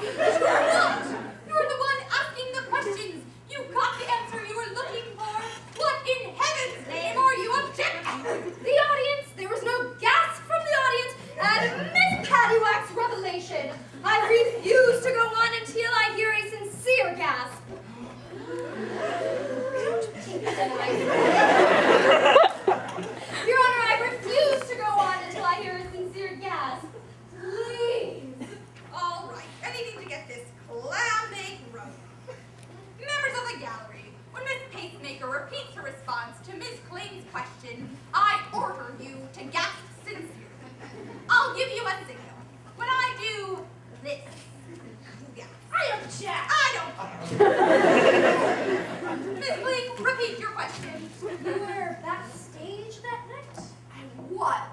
You're not! You're the one asking the questions! You got the answer you were looking for! What in heaven's name are you objecting? The audience! There was no gasp from the audience at Miss Paddywhack's revelation! I refuse to go on until I hear a sincere gasp! Your Honor, I refuse to go on until I hear a sincere gasp. Please! All right, anything to get this clam-baked running. Members of the gallery, when Miss Pacemaker repeats her response to Miss Kling's question, I order you to gasp sincerely. I'll give you a signal. When I do this, you gasp. I object! I don't care. Miss Kling, repeat your question. You were backstage that night? I was.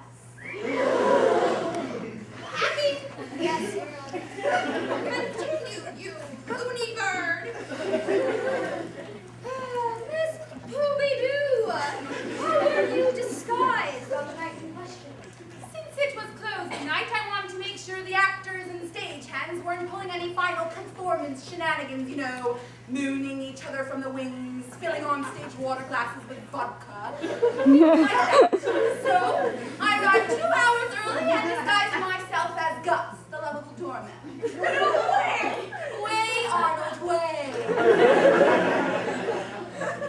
Happy? Yes, Your Honor. Continue, you loony bird. Miss Pooby-Doo, how were you disguised on the night in question? Since it was closing night, I wanted to make sure the actors and stagehands weren't pulling any final performance shenanigans, you know, mooning each other from the wings, filling on-stage water glasses with vodka, like that. So, I arrived 2 hours early and disguised myself as Gus, the lovable doorman. Way, Arnold, way.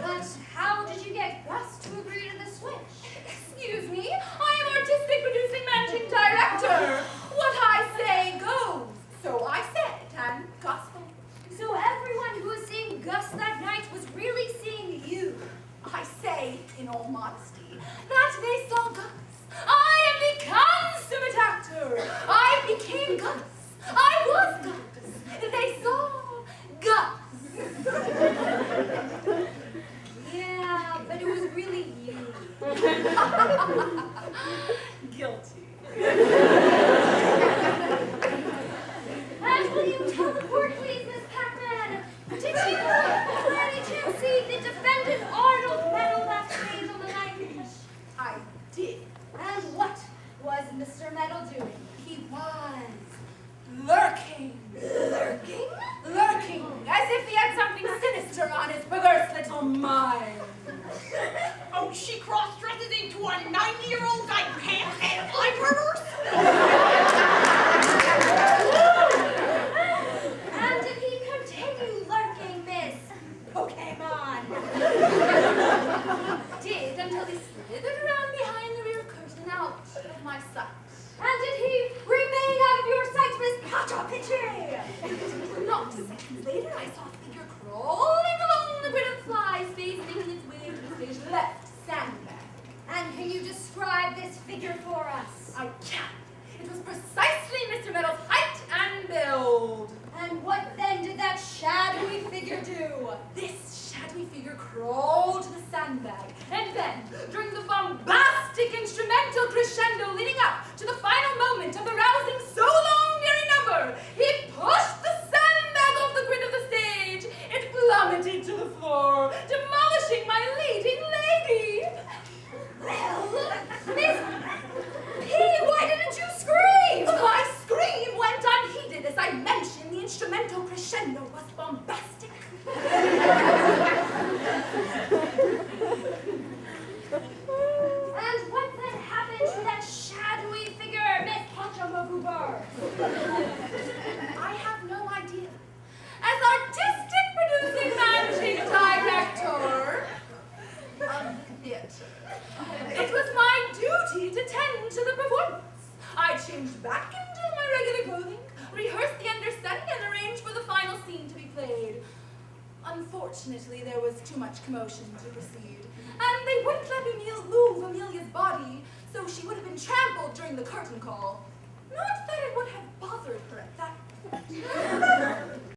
But how did you get Gus to agree to the switch? Excuse me, I am artistic producing managing director. What I say goes. So I said, and Gus went. So everyone who was seeing Gus that night was really seeing you. I say, in all modesty, that they saw Gus. I am the consummate actor. I became Gus. I was Gus. They saw Gus. Yeah, but it was really you. Guilty. And will you tell the court, please, Miss Pac-Man? Did you, by any chance, see the defendant Arnold Meadow backstage on the night in question? I did. And what was Mr. Meadow doing? He was lurking. Lurking? Lurking, as if he had something sinister on his perverse little mind. Oh, she cross-dresses into a 90-year-old guy pants and I'm perverse? And did he continue lurking, Miss Pokemon? Did until he slithered around behind the rear curtain out of my sight. And did he remain out of your sight, Miss Pata-Pitchy? Not seconds later, I saw a figure crawling along the grid of flies, facing its way to the stage left sandbag. And can you describe this figure for us? I can. It was precisely Mr. Meadow's height and build. And what then did that shadowy figure do? This shadowy figure crawled to the sandbag, and then, during the bombastic instrumental crescendo leading up to the final moment of the rousing so long-weary number, he pushed the sandbag off the grid of the stage. It plummeted to the floor, demolishing my leading lady. Well, Miss P, why didn't you scream? My scream went unheeded as I mentioned the instrumental crescendo was bombastic. And what then happened to that shadowy figure, Miss Ponchamobuber? I have no idea. As artistic producing managing director of the theater, it was my duty to tend to the performance. I changed back into my regular clothing, rehearsed the understudy, and arranged for the final scene to be played. Unfortunately, there was too much commotion to proceed, and they wouldn't let me move Amelia's body, so she would have been trampled during the curtain call.